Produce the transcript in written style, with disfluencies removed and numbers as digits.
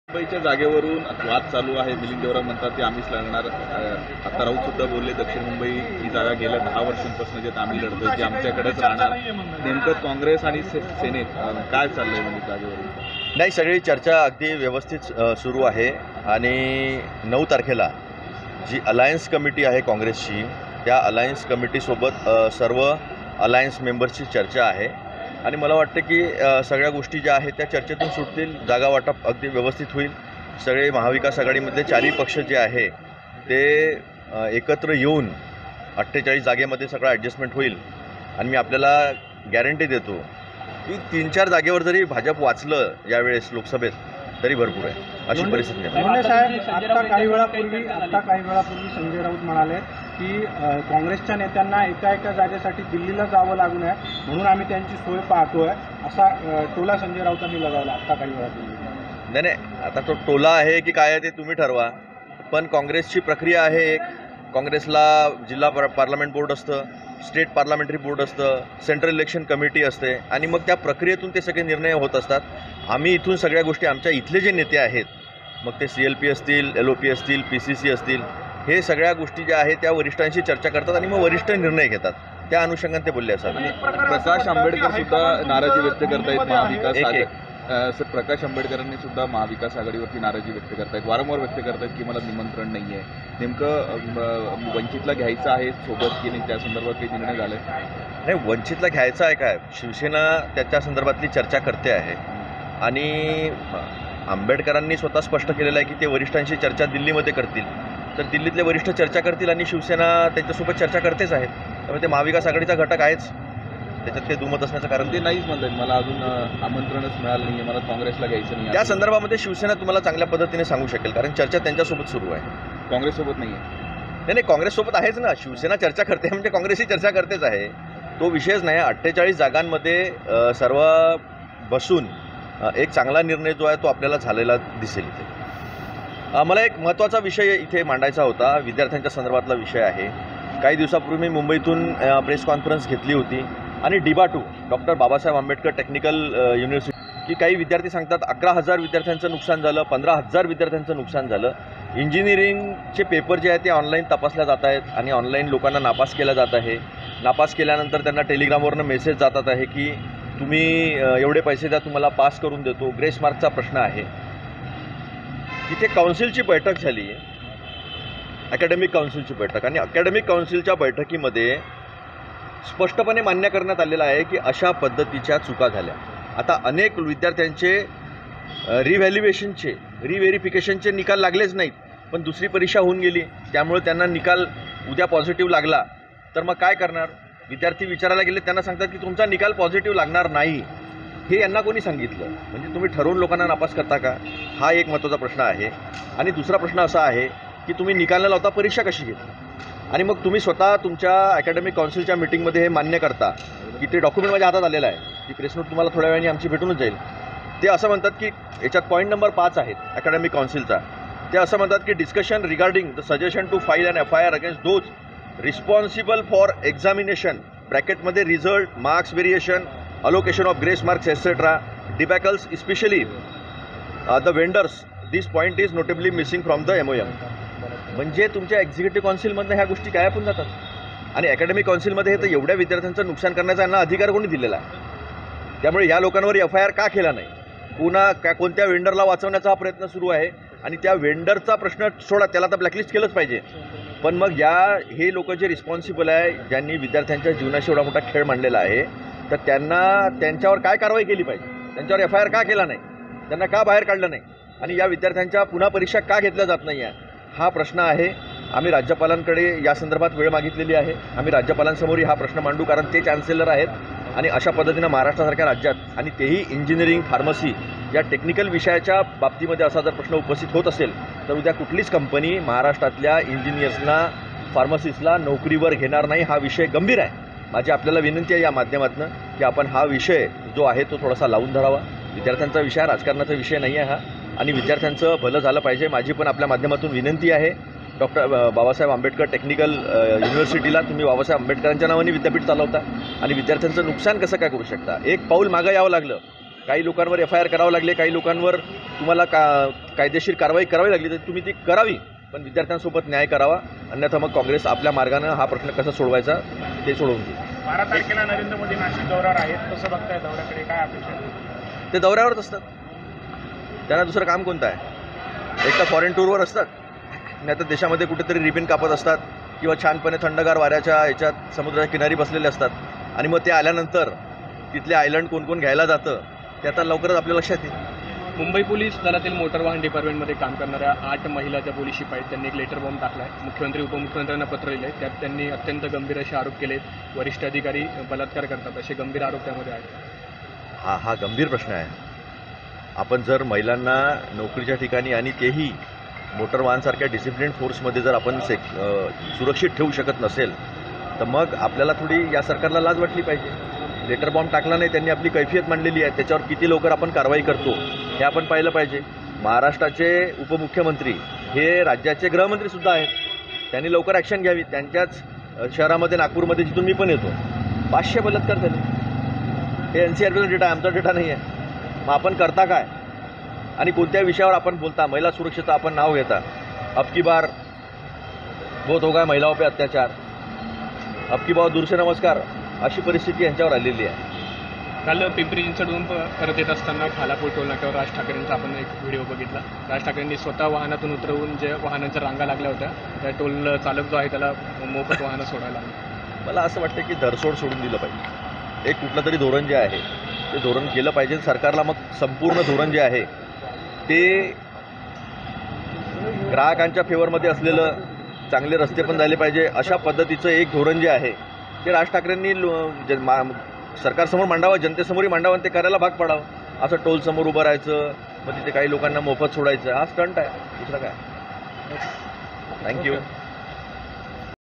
मुंबईच्या जागेवरून वाद चालू आहे. मिलिंद देवरा म्हणतात ते आम्हीच लढणार. आता राऊत सुद्धा बोलले दक्षिण मुंबई ही जागा गेल्या 10 वर्षांपासून जे आम्ही लढतोय ती आमच्याकडेच राहणार. नेमकं काँग्रेस आणि सेनेत काय चाललंय म्हणजे जागेवरून? नाही, सगळी चर्चा अगदी व्यवस्थित सुरू आहे आणि 9 तारखेला जी अलायन्स कमिटी आहे काँग्रेसची, त्या अलायन्स कमिटीसोबत सर्व अलायन्स मेंबर्सची चर्चा आहे आणि मला वाटतं की सगळ्या गोष्टी ज्या आहेत त्या चर्चेतून सुटतील. जागा वाटप अगदी व्यवस्थित होईल. सगळे महाविकास आघाडीमधले 4ही पक्ष जे आहे ते एकत्र येऊन 48 जागेमध्ये सगळं ॲडजस्टमेंट होईल आणि मी आपल्याला गॅरंटी देतो की 3-4 जागेवर जरी भाजप वाचलं यावेळेस लोकसभेत तरी भरपूर आहे, अशी परिस्थिती आहे. आता काही वेळापूर्वी संजय राऊत म्हणाले की काँग्रेसच्या नेत्यांना एका जागेसाठी दिल्लीला जावं लागू नये म्हणून आम्ही त्यांची सोय पाहतोय, असा टोला संजय राऊतांनी लगावला आता काही वेळापूर्वी. नाही, आता तो टोला आहे की काय आहे ते तुम्ही ठरवा. पण काँग्रेसची प्रक्रिया आहे एक. काँग्रेसला जिल्हा पार्लमेंट बोर्ड असतं, स्टेट पार्लमेंटरी बोर्ड असतं, सेंट्रल इलेक्शन कमिटी असते आणि मग त्या प्रक्रियेतून ते सगळे निर्णय होत असतात. आम्ही इथून सगळ्या गोष्टी आमच्या इथले जे नेते आहेत, मग ते CLP असतील, LOP असतील, PCC असतील, हे सगळ्या गोष्टी ज्या आहेत त्या वरिष्ठांशी चर्चा करतात आणि मग वरिष्ठ निर्णय घेतात. त्या अनुषंगाने ते बोलले असावे. प्रकाश आंबेडकर सुद्धा नाराजी व्यक्त करतायत महाविकास आघाडी. प्रकाश आंबेडकरांनी सुद्धा महाविकास आघाडीवरती नाराजी व्यक्त करतायत, वारंवार व्यक्त करतायत की मला निमंत्रण नाही आहे. नेमकं वंचितला घ्यायचं आहे सोबत की नाही, त्या संदर्भात काही निर्णय झालाय? नाही, वंचितला घ्यायचं आहे काय, शिवसेना त्याच्या संदर्भातली चर्चा करते आहे आणि आंबेडकरांनी स्वतः स्पष्ट केलेलं आहे की ते वरिष्ठांशी चर्चा दिल्लीमध्ये करतील. तर दिल्लीतले वरिष्ठ चर्चा करतील आणि शिवसेना त्यांच्यासोबत चर्चा करतेच आहेत. त्यामुळे ते महाविकास आघाडीचा घटक आहेच, त्याच्यात काही दुमत असण्याचं कारण ते नाहीच म्हणतात. मला अजून आमंत्रणच मिळालं नाही आहे, मला काँग्रेसला घ्यायचं नाही. त्या संदर्भामध्ये शिवसेना तुम्हाला चांगल्या पद्धतीने सांगू शकेल, कारण चर्चा त्यांच्यासोबत सुरू आहे, काँग्रेससोबत नाही आहे. नाही, काँग्रेससोबत आहेच ना. शिवसेना चर्चा करते म्हणजे काँग्रेसही चर्चा करतेच आहे, तो विषयच नाही. 48 जागांमध्ये सर्व बसून एक चांगला निर्णय जो आहे तो आपल्याला झालेला दिसेल. इथे मला एक महत्त्वाचा विषय इथे मांडायचा होता, विद्यार्थ्यांच्या संदर्भातला विषय आहे. काही दिवसापूर्वी मी मुंबईतून प्रेस कॉन्फरन्स घेतली होती आणि DIBA-2 doctor Babasaheb Ambedkar technical university की काही विद्यार्थी सांगतात 11,000 विद्यार्थ्यांचं नुकसान झालं, 15,000 विद्यार्थ्यांचं नुकसान झालं. इंजिनिअरिंगचे पेपर जे आहेत ते ऑनलाईन तपासल्या जात आहेत आणि ऑनलाईन लोकांना नापास केलं जात आहे. नापास केल्यानंतर त्यांना टेलिग्रामवरनं मेसेज जातात आहे की तुम्ही एवढे पैसे द्या, तुम्हाला पास करून देतो. ग्रेस मार्कचा प्रश्न आहे. तिथे काउन्सिलची बैठक झाली आहे, अकॅडमिक काउन्सिलची बैठक, आणि अकॅडमिक काउन्सिलच्या बैठकीमध्ये स्पष्टपणे मान्य करण्यात आलेलं आहे की अशा पद्धतीच्या चुका झाल्या. आता अनेक विद्यार्थ्यांचे रिव्हेरिफिकेशनचे निकाल लागलेच नाहीत, पण दुसरी परीक्षा होऊन गेली, त्यामुळे त्यांना निकाल उद्या पॉझिटिव्ह लागला तर मग काय करणार? विद्यार्थी विचारायला गेले, त्यांना सांगतात की तुमचा निकाल पॉझिटिव्ह लागणार नाही. हे यांना कोणी सांगितलं? म्हणजे तुम्ही ठरवून लोकांना नापास करता का? हा एक महत्त्वाचा प्रश्न आहे. आणि दुसरा प्रश्न असा आहे की तुम्ही निकाल न लावता परीक्षा कशी घेतली? आणि मग तुम्ही स्वतः तुमच्या अकॅडमिक काउन्सिलच्या मीटिंगमध्ये हे मान्य करता की ते डॉक्युमेंट माझ्या हातात आलेलं आहे, ती प्रेस नोट तुम्हाला थोड्या वेळाने आमची भेटूनच जाईल. ते असं म्हणतात की याच्यात पॉईंट नंबर 5 आहे अकॅडमिक काउन्सिलचा. ते असं म्हणतात की discussion regarding the suggestion to file and FIR against those responsible for examination ब्रॅकेटमध्ये result, marks variation, allocation of grace marks etc. debacles especially the vendors. This point is notably missing from the MOM. म्हणजे तुमच्या executive काउन्सिलमधनं ह्या गोष्टी गायब होऊन जातात आणि academic काउन्सिलमध्ये हे तर एवढ्या विद्यार्थ्यांचं नुकसान करण्याचा यांना अधिकार कोणी दिलेला आहे? त्यामुळे या लोकांवर FIR का केला नाही? पुन्हा कोणत्या वेंडरला वाचवण्याचा हा प्रयत्न सुरू आहे आणि त्या वेंडरचा प्रश्न सोडा, त्याला तर ब्लॅकलिस्ट केलंच पाहिजे. पण मग हे लोक जे रिस्पॉन्सिबल आहे, ज्यांनी विद्यार्थ्यांच्या जीवनाशी एवढा मोठा खेळ मांडलेला आहे, तर त्यांच्यावर काय कारवाई केली पाहिजे? त्यांच्यावर FIR का केला नाही? त्यांना का बाहेर काढलं नाही? आणि या विद्यार्थ्यांच्या पुन्हा परीक्षा का घेतल्या जात नाही आहे? हा प्रश्न आहे. आम्ही राज्यपालांकडे या संदर्भात वेळ मागितलेली आहे. आम्ही राज्यपालांसमोरही हा प्रश्न मांडू, कारण ते चान्सेलर आहेत आणि अशा पद्धतीनं महाराष्ट्रासारख्या राज्यात आणि तेही इंजिनिअरिंग, फार्मसी या टेक्निकल विषयाच्या बाबतीमध्ये असा जर प्रश्न उपस्थित होत असेल तर उद्या कुठलीच कंपनी महाराष्ट्रातल्या इंजिनियर्सना, फार्मसिस्टला नोकरीवर घेणार नाही. हा विषय गंभीर आहे. माझी आपल्याला विनंती आहे या माध्यमातून की आपण हा विषय जो आहे तो थोडासा लावून धरावा. विद्यार्थ्यांचा विषय, राजकारणाचा विषय नाही आहे हा, आणि विद्यार्थ्यांचं भलं झालं पाहिजे. माझी पण आपल्या माध्यमातून विनंती आहे डॉक्टर बाबासाहेब आंबेडकर टेक्निकल युनिव्हर्सिटीला, तुम्ही बाबासाहेब आंबेडकरांच्या नावाने विद्यापीठ चालवता आणि विद्यार्थ्यांचं नुकसान कसं काय करू शकता? एक पाऊल मागं यावं लागलं काही लोकांवर FIR करावं लागले, काही लोकांवर तुम्हाला कायदेशीर कारवाई करावी लागली तर तुम्ही ती करावी, पण विद्यार्थ्यांसोबत न्याय करावा. अन्यथा मग काँग्रेस आपल्या मार्गानं हा प्रश्न कसा सोडवायचा ते सोडवून घेईल. 12 तारखेला नरेंद्र मोदी नाशिक दौऱ्यावर आहेत, कसं बघताय दौऱ्याकडे, काय अपेक्षा आहे? ते दौऱ्यावरच असतात, त्यांना दुसरं काम कोणतं आहे? एक तर फॉरेन टूरवर असतात, नाही तर देशामध्ये कुठेतरी रिबिन कापत असतात किंवा छानपणे थंडगार वाऱ्याच्या ह्याच्यात समुद्राच्या किनारी बसलेले असतात. आणि मग ते आल्यानंतर तिथले आयलंड कोण कोण घ्यायला जातं ते आता लवकरच आपल्या लक्षात येईल. मुंबई पोलीस दलातील मोटर वाहन डिपार्टमेंटमध्ये काम करणाऱ्या 8 महिला ज्या पोलीस शिपाई आहेत त्यांनी एक लेटर बॉम्ब टाकला आहे. मुख्यमंत्री उपमुख्यमंत्र्यांना पत्र लिहिलं आहे. त्यात त्यांनी अत्यंत गंभीर असे आरोप केले. वरिष्ठ अधिकारी बलात्कार करतात असे गंभीर आरोप त्यामध्ये आहेत. हा गंभीर प्रश्न आहे. आपण जर महिलांना नोकरीच्या ठिकाणी आणि तेही मोटर वाहनसारख्या डिसिप्लिन फोर्समध्ये जर आपण सुरक्षित ठेवू शकत नसेल तर मग आपल्याला थोडी या सरकारला लाज वाटली पाहिजे. लेटर बॉम्ब टाकला नाही, त्यांनी आपली कैफियत मांडलेली आहे, त्याच्यावर किती लवकर आपण कारवाई करतो हे आपण पाहिलं पाहिजे. महाराष्ट्राचे उपमुख्यमंत्री हे राज्याचे गृहमंत्रीसुद्धा आहेत, त्यांनी लवकर ॲक्शन घ्यावी. त्यांच्याच शहरामध्ये नागपूरमध्ये जिथून मी पण येतो 500 बलात्कार झाले. हे NCRBचा डेटा आहे, आमचा डेटा नाही आहे. मग आपण करता काय आणि कोणत्या विषयावर आपण बोलता? महिला सुरक्षेचं आपण नाव घेता. अब की बार बहुत होगा महिलाओं पे अत्याचार, अब की बार दूर से नमस्कार, अशी परिस्थिती यांच्यावर आलेली आहे. काल पिंपरी चिंचवडून परत येत असताना खालापूर टोल नाक्यावर राज ठाकरेंचा आपण एक व्हिडिओ बघितला. राज ठाकरेंनी स्वतः वाहनातून उतरवून ज्या वाहनांच्या रांगा लागल्या होत्या त्या टोल चालक जो आहे त्याला मोफत वाहनं सोडायला लागली. मला असं वाटतं की धरसोड सोडून दिलं पाहिजे. एक कुठलं तरी धोरण जे आहे ते धोरण केलं पाहिजे. सरकारला मग संपूर्ण धोरण जे आहे ते ग्राहकांच्या फेवरमध्ये असलेलं, चांगले रस्ते पण झाले पाहिजे अशा पद्धतीचं एक धोरण जे आहे ते राज ठाकरेंनी सरकारसमोर मांडावं, जनतेसमोरही मांडावं आणि ते करायला भाग पाडावं. असं टोलसमोर उभं राहायचं, मग तिथे काही लोकांना मोफत सोडायचं, हा स्टंट आहे, दुसरं काय. थँक्यू.